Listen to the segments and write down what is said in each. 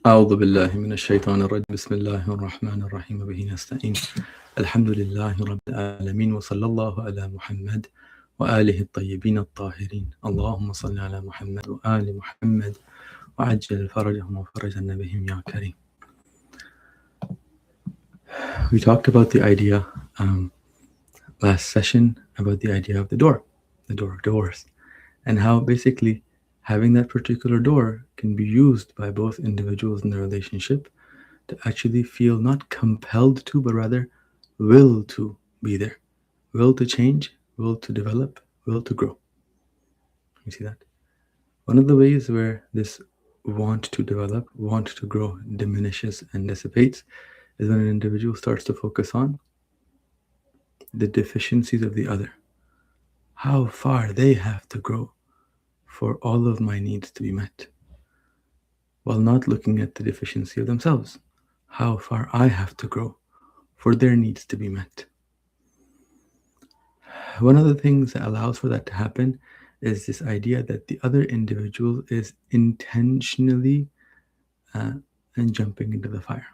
أعوذ بالله من الشيطان الرجيم بسم الله الرحمن الرحيم وبه نستعين الحمد لله رب العالمين وصلى الله على محمد وآله الطيبين الطاهرين اللهم صل على محمد وآل محمد وعجل فرجهم وفرج بهم يا كريم. We talked about the idea last session about the idea of the door of doors, and how basically having that particular door can be used by both individuals in the relationship to actually feel not compelled to, but rather will to be there, will to change, will to develop, will to grow. You see that? One of the ways where this want to develop, want to grow diminishes and dissipates is when an individual starts to focus on the deficiencies of the other, how far they have to grow for all of my needs to be met, while not looking at the deficiency of themselves, how far I have to grow for their needs to be met. One of the things that allows for that to happen is this idea that the other individual is intentionally and jumping into the fire.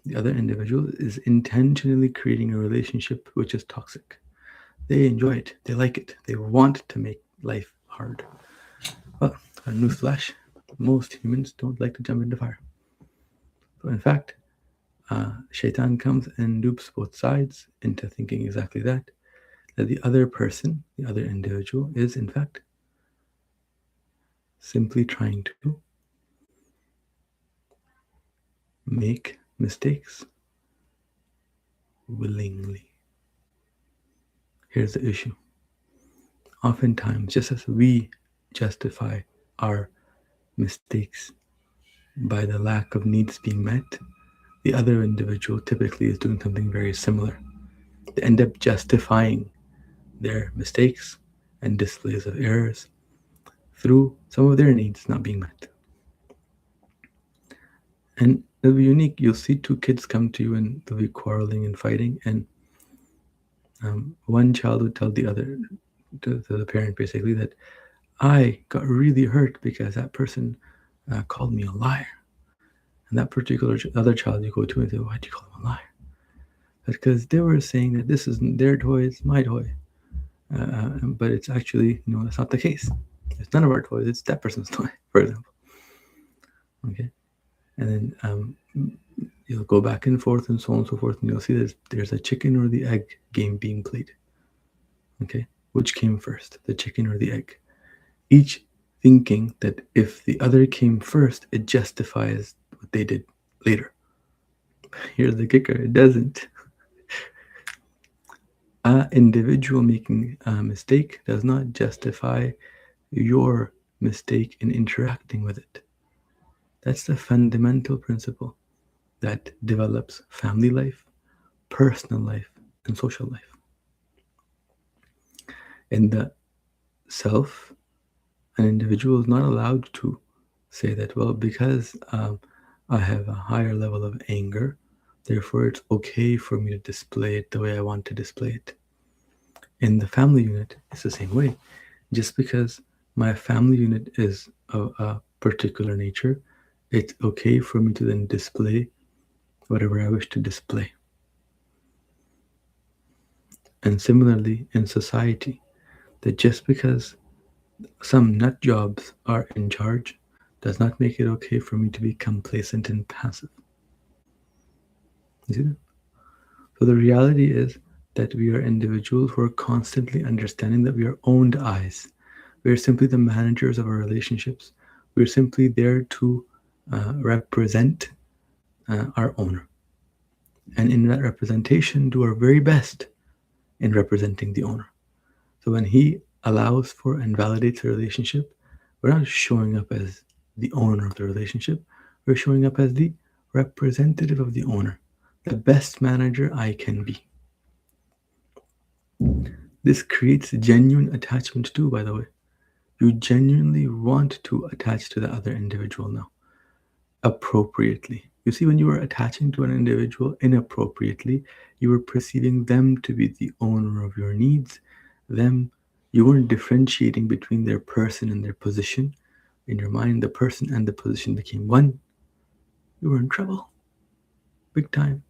The other individual is intentionally creating a relationship which is toxic. They enjoy it, they like it, they want to make life hard. Well, a newsflash, most humans don't like to jump into fire. So in fact, Shaitan comes and dupes both sides into thinking exactly that the other person, the other individual, is in fact simply trying to make mistakes willingly. Here's the issue. Oftentimes, just as we justify our mistakes by the lack of needs being met, the other individual typically is doing something very similar. They end up justifying their mistakes and displays of errors through some of their needs not being met. And it'll be unique. You'll see two kids come to you and they'll be quarreling and fighting, and one child would tell the other, to the parent basically, that I got really hurt because that person called me a liar. And that particular other child you go to and say, why'd you call him a liar? Because they were saying that this isn't their toy, it's my toy. But it's actually, that's not the case. It's none of our toys, it's that person's toy, for example. Okay? And then you'll go back and forth and so on and so forth, and you'll see there's a chicken or the egg game being played. Okay? Which came first, the chicken or the egg? Each thinking that if the other came first, it justifies what they did later. Here's the kicker, it doesn't. An individual making a mistake does not justify your mistake in interacting with it. That's the fundamental principle that develops family life, personal life, and social life. In the self, an individual is not allowed to say that, well, because I have a higher level of anger, therefore it's okay for me to display it the way I want to display it. In the family unit, it's the same way. Just because my family unit is of a particular nature, it's okay for me to then display whatever I wish to display. And similarly, in society, that just because some nut jobs are in charge does not make it okay for me to be complacent and passive. You see that? So the reality is that we are individuals who are constantly understanding that we are owned eyes. We are simply the managers of our relationships. We are simply there to represent our owner. And in that representation, do our very best in representing the owner. So when he allows for and validates the relationship, we're not showing up as the owner of the relationship. We're showing up as the representative of the owner, the best manager I can be. This creates genuine attachment too, by the way. You genuinely want to attach to the other individual now, appropriately. You see, when you are attaching to an individual inappropriately, you were perceiving them to be the owner of your needs. You weren't differentiating between their person and their position. in your mind the person and the position became one, you were in trouble. Big time.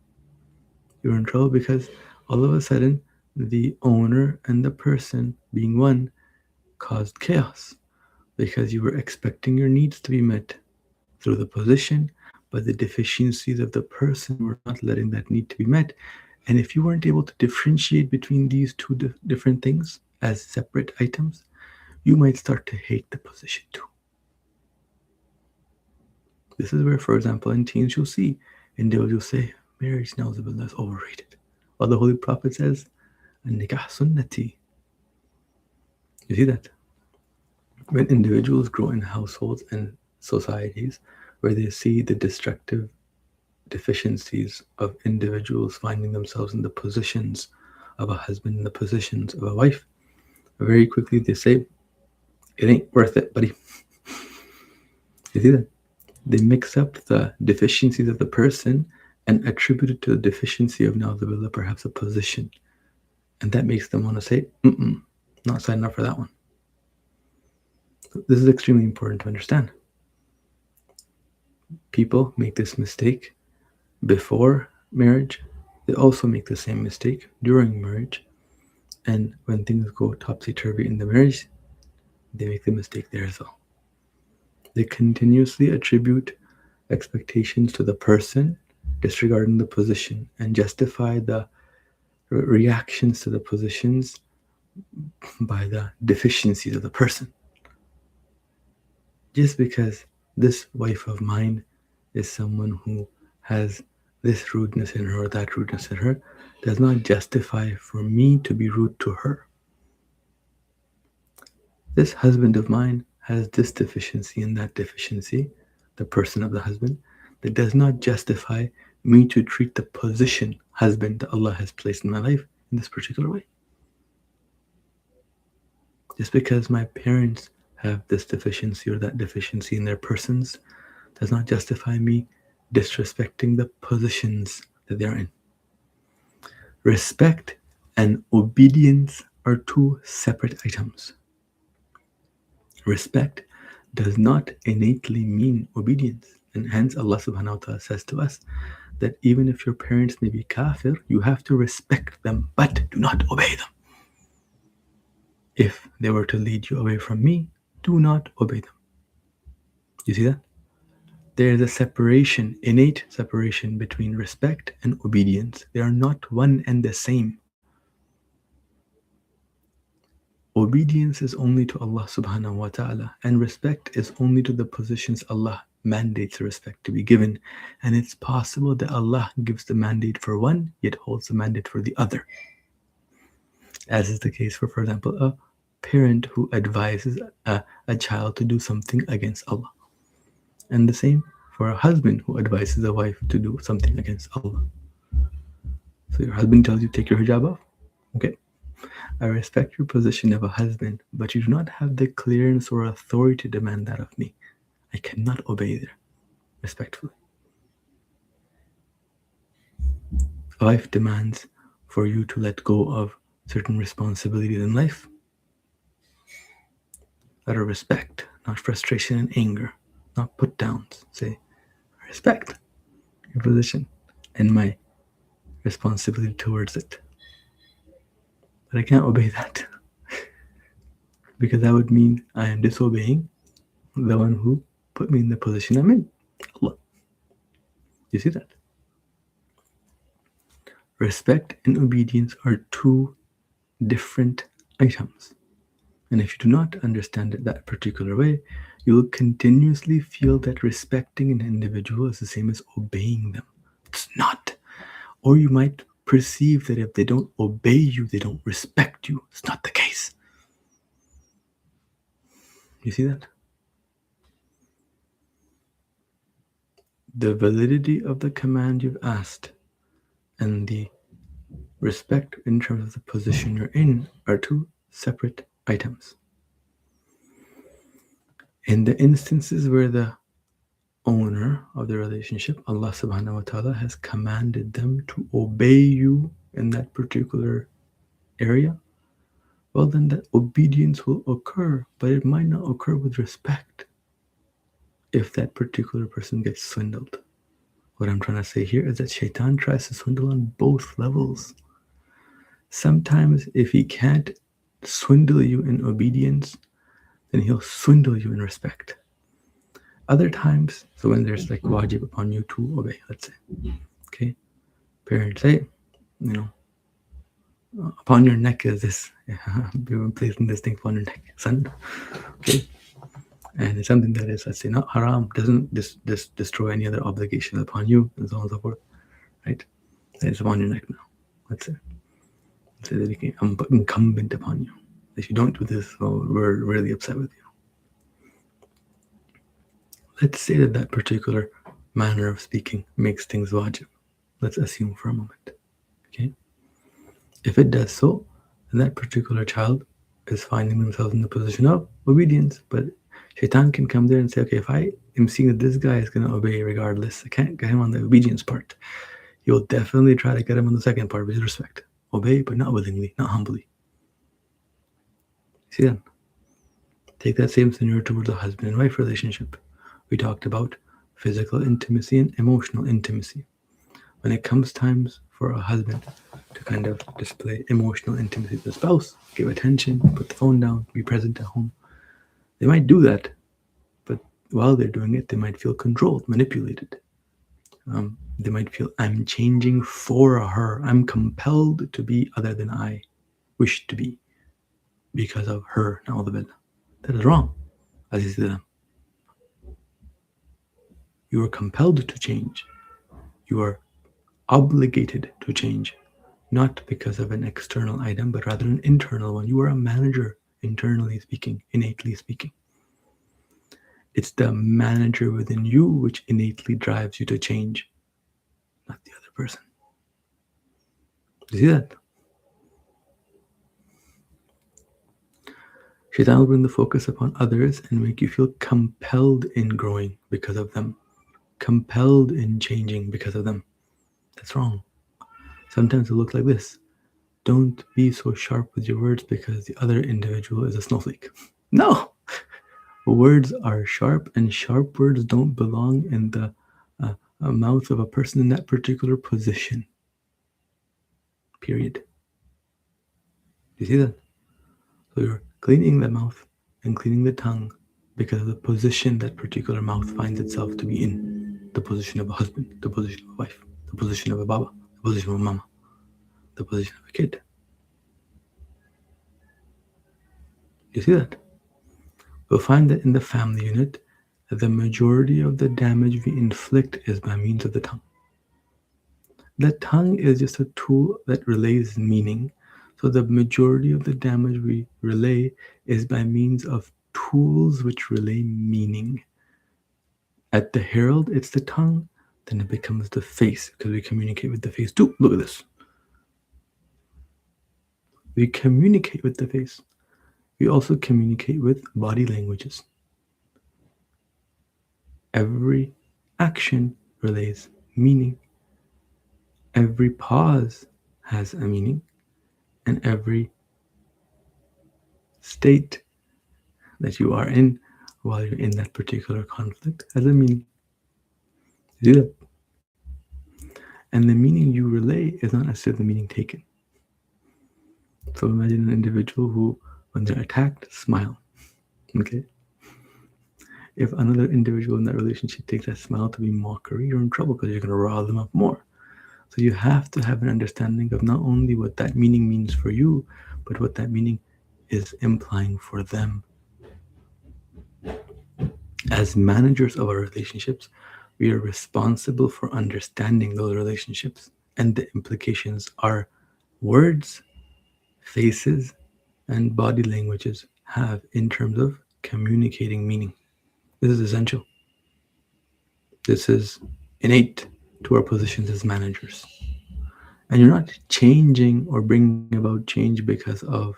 You were in trouble because all of a sudden the owner and the person being one caused chaos because you were expecting your needs to be met through the position, but the deficiencies of the person were not letting that need to be met. And if you weren't able to differentiate between these two different things as separate items, you might start to hate the position too. This is where, for example, in teens, you'll see individuals say, marriage now is overrated. While the Holy Prophet says, nikah sunnati. You see that? When individuals grow in households and societies where they see the destructive deficiencies of individuals finding themselves in the positions of a husband, in the positions of a wife, very quickly they say, it ain't worth it, buddy. You see that? They mix up the deficiencies of the person and attribute it to the deficiency of Nauzubillah, perhaps a position. And that makes them want to say, not signing up for that one. This is extremely important to understand. People make this mistake before marriage. They also make the same mistake during marriage. And when things go topsy-turvy in the marriage, they make the mistake there as well. They continuously attribute expectations to the person, disregarding the position, and justify the reactions to the positions by the deficiencies of the person. Just because this wife of mine is someone who has this rudeness in her or that rudeness in her does not justify for me to be rude to her. This husband of mine has this deficiency and that deficiency, the person of the husband, that does not justify me to treat the position husband that Allah has placed in my life in this particular way. Just because my parents have this deficiency or that deficiency in their persons does not justify me disrespecting the positions that they're in. Respect and obedience are two separate items. Respect does not innately mean obedience. And hence Allah subhanahu wa ta'ala says to us that even if your parents may be kafir, you have to respect them, but do not obey them. If they were to lead you away from me, do not obey them. You see that? There is a separation, innate separation between respect and obedience. They are not one and the same. Obedience is only to Allah subhanahu wa ta'ala, and respect is only to the positions Allah mandates respect to be given. And it's possible that Allah gives the mandate for one, yet holds the mandate for the other. As is the case for example, a parent who advises a child to do something against Allah. And the same for a husband who advises a wife to do something against Allah. So your husband tells you, take your hijab off. Okay. I respect your position of a husband, but you do not have the clearance or authority to demand that of me. I cannot obey there, respectfully. A wife demands for you to let go of certain responsibilities in life out of respect, not frustration and anger, not put downs. Say, I respect your position and my responsibility towards it. But I can't obey that because that would mean I am disobeying the one who put me in the position I'm in, Allah. You see that? Respect and obedience are two different items. And if you do not understand it that particular way, you will continuously feel that respecting an individual is the same as obeying them. It's not. Or you might perceive that if they don't obey you, they don't respect you. It's not the case. You see that? The validity of the command you've asked and the respect in terms of the position you're in are two separate items. In the instances where the owner of the relationship, Allah subhanahu wa ta'ala, has commanded them to obey you in that particular area, well then that obedience will occur, but it might not occur with respect. if that particular person gets swindled. What I'm trying to say here is that Shaitan tries to swindle on both levels. Sometimes, if he can't swindle you in obedience, then he'll swindle you in respect. Other times, so when there's like wajib upon you to obey, let's say, okay, parents say, you know, upon your neck is this, be placing this thing upon your neck, son, okay, and it's something that is, let's say, not haram, doesn't destroy any other obligation upon you, and so on and so forth, right? That is upon your neck now. Let's say that it became incumbent upon you. If you don't do this, well, we're really upset with you. Let's say that that particular manner of speaking makes things wajib. Let's assume for a moment. Okay? If it does so, then that particular child is finding themselves in the position of obedience. But Shaitan can come there and say, okay, if I am seeing that this guy is going to obey regardless, I can't get him on the obedience part. You'll definitely try to get him on the second part, with respect. Obey, but not willingly, not humbly. See that? Take that same scenario towards a husband and wife relationship. We talked about physical intimacy and emotional intimacy. When it comes times for a husband to kind of display emotional intimacy with the spouse, give attention, put the phone down, be present at home, they might do that, but while they're doing it, they might feel controlled, manipulated. They might feel, I'm changing for her. I'm compelled to be other than I wish to be because of her. Na'udhu. That is wrong. Azizillah. You are compelled to change. You are obligated to change, not because of an external item, but rather an internal one. You are a manager, internally speaking, innately speaking. It's the manager within you which innately drives you to change, not the other person. You see that? Shaitan will bring the focus upon others and make you feel compelled in growing because of them, compelled in changing because of them. That's wrong. Sometimes it looks like this. Don't be so sharp with your words because the other individual is a snowflake. No! Words are sharp, and sharp words don't belong in the mouth of a person in that particular position. Period. You see that? So you're cleaning the mouth and cleaning the tongue because of the position that particular mouth finds itself to be in. The position of a husband, the position of a wife, the position of a baba, the position of a mama, the position of a kid. You see that? We'll find that in the family unit, the majority of the damage we inflict is by means of the tongue. The tongue is just a tool that relays meaning. So the majority of the damage we relay is by means of tools which relay meaning. At the herald, it's the tongue, then it becomes the face because we communicate with the face too. Look at this. We communicate with the face. We also communicate with body languages. Every action relays meaning. Every pause has a meaning, and every state that you are in while you're in that particular conflict has a meaning. You do that. And the meaning you relay is not necessarily the meaning taken. So imagine an individual who, when they're attacked, smile. Okay? If another individual in that relationship takes that smile to be mockery, you're in trouble because you're going to rile them up more. So you have to have an understanding of not only what that meaning means for you, but what that meaning is implying for them. As managers of our relationships, we are responsible for understanding those relationships and the implications our words, faces, and body languages have in terms of communicating meaning. This is essential. This is innate to our positions as managers. And you're not changing or bringing about change because of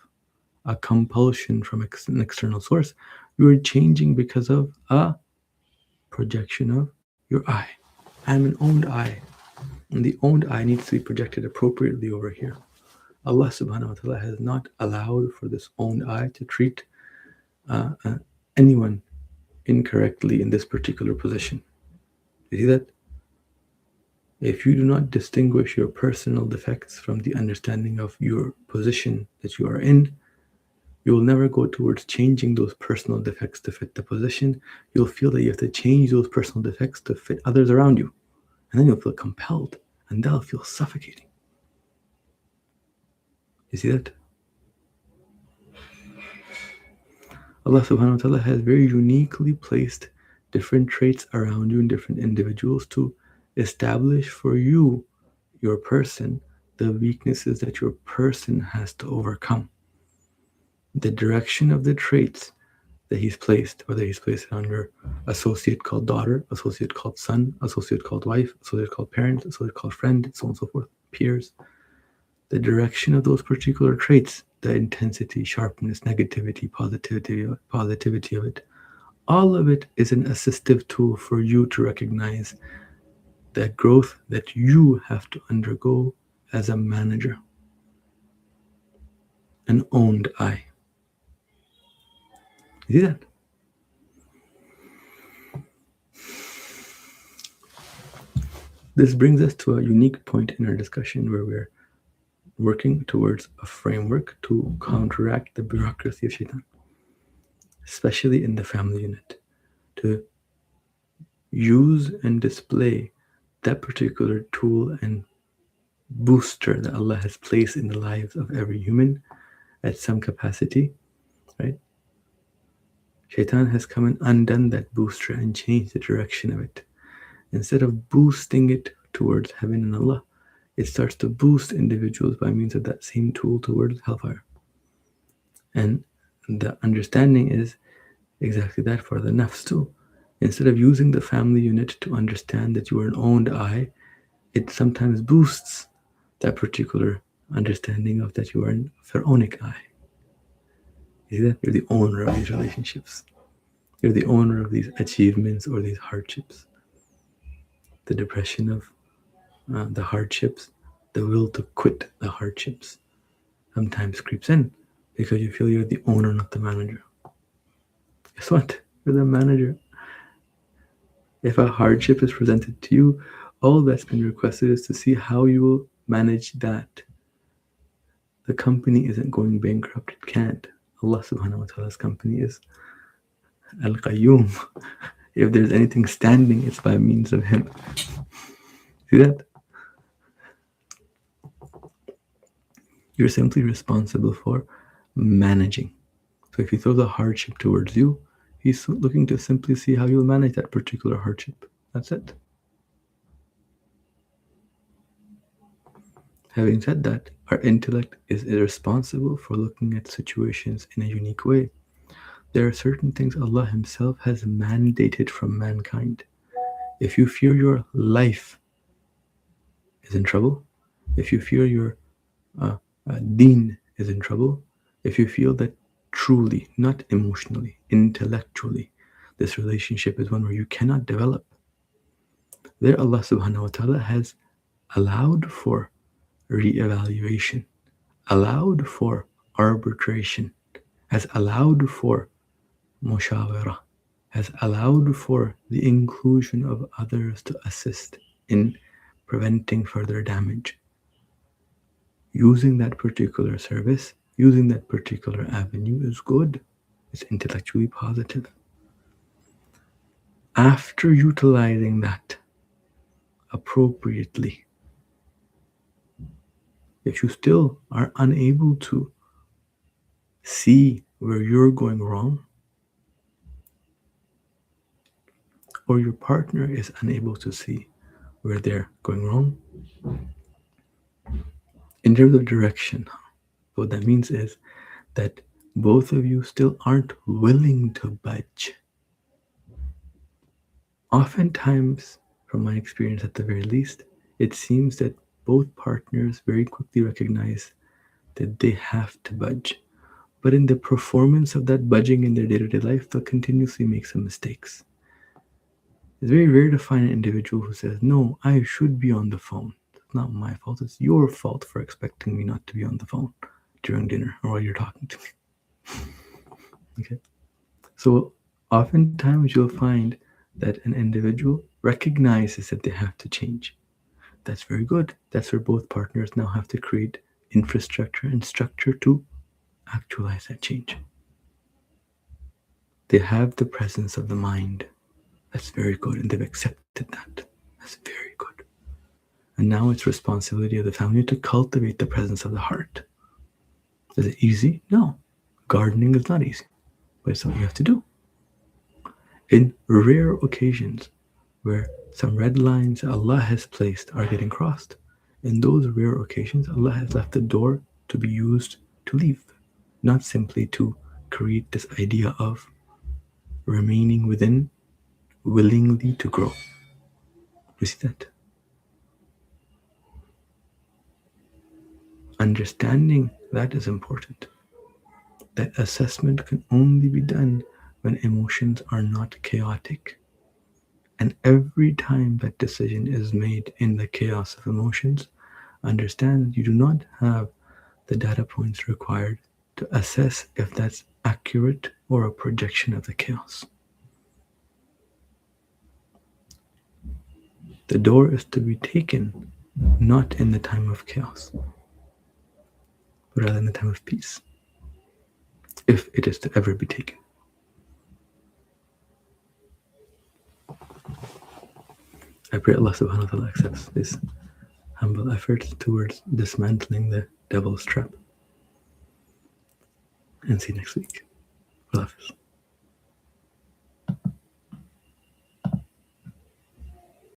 a compulsion from an external source. You are changing because of a projection of your eye. I'm an owned eye. And the owned eye needs to be projected appropriately over here. Allah subhanahu wa ta'ala has not allowed for this owned eye to treat anyone incorrectly in this particular position. You see that? If you do not distinguish your personal defects from the understanding of your position that you are in, you will never go towards changing those personal defects to fit the position. You'll feel that you have to change those personal defects to fit others around you. And then you'll feel compelled, and that'll feel suffocating. You see that? Allah subhanahu wa ta'ala has very uniquely placed different traits around you in different individuals to establish for you, your person, the weaknesses that your person has to overcome. The direction of the traits that he's placed, whether he's placed it on your associate called daughter, associate called son, associate called wife, associate called parent, associate called friend, so on and so forth, peers, the direction of those particular traits, the intensity, sharpness, negativity, positivity of it, all of it is an assistive tool for you to recognize that growth that you have to undergo as a manager, an owned I. You see that? This brings us to a unique point in our discussion where we're working towards a framework to counteract the bureaucracy of shaitan, especially in the family unit, to use and display that particular tool and booster that Allah has placed in the lives of every human at some capacity, right? Shaitan has come and undone that booster and changed the direction of it. Instead of boosting it towards heaven and Allah, it starts to boost individuals by means of that same tool towards hellfire. And the understanding is exactly that for the nafs too. Instead of using the family unit to understand that you are an owned I, it sometimes boosts that particular understanding of that you are an pharaonic I. You see that? You're the owner of these relationships. You're the owner of these achievements or these hardships. The depression of the hardships, the will to quit the hardships sometimes creeps in because you feel you're the owner, not the manager. Guess what? You're the manager. If a hardship is presented to you, all that's been requested is to see how you will manage that. The company isn't going bankrupt. It can't. Allah subhanahu wa ta'ala's company is Al-Qayyum. If there's anything standing, it's by means of Him. See that? You're simply responsible for managing. So if you throw the hardship towards you, He's looking to simply see how you'll manage that particular hardship. That's it. Having said that, our intellect is irresponsible for looking at situations in a unique way. There are certain things Allah Himself has mandated from mankind. If you fear your life is in trouble, if you fear your deen is in trouble, if you feel that truly, not emotionally, intellectually, this relationship is one where you cannot develop, there Allah subhanahu wa ta'ala has allowed for re-evaluation, allowed for arbitration, has allowed for mushawara, has allowed for the inclusion of others to assist in preventing further damage. Using that particular service, using that particular avenue is good. It's intellectually positive. After utilizing that appropriately, if you still are unable to see where you're going wrong, or your partner is unable to see where they're going wrong, in terms of direction, what that means is that both of you still aren't willing to budge. Oftentimes, from my experience at the very least, it seems that both partners very quickly recognize that they have to budge. But in the performance of that budging in their day-to-day life, they'll continuously make some mistakes. It's very rare to find an individual who says, no, I should be on the phone. It's not my fault. It's your fault for expecting me not to be on the phone during dinner or while you're talking to me. Okay? So Oftentimes, you'll find that an individual recognizes that they have to change. That's very good. That's where both partners now have to create infrastructure and structure to actualize that change. They have the presence of the mind. That's very good. And they've accepted that. That's very good. And now it's responsibility of the family to cultivate the presence of the heart. Is it easy? No. Gardening is not easy, but it's what you have to do. In rare occasions where some red lines Allah has placed are getting crossed, in those rare occasions, Allah has left the door to be used to leave, not simply to create this idea of remaining within, willingly to grow. You see that? Understanding that is important. That assessment can only be done when emotions are not chaotic. And every time that decision is made in the chaos of emotions, understand that you do not have the data points required to assess if that's accurate or a projection of the chaos. The door is to be taken not in the time of chaos, but rather in the time of peace, if it is to ever be taken. I pray Allah subhanahu wa ta'ala accepts this humble effort towards dismantling the devil's trap. And see you next week. Allah Hafiz.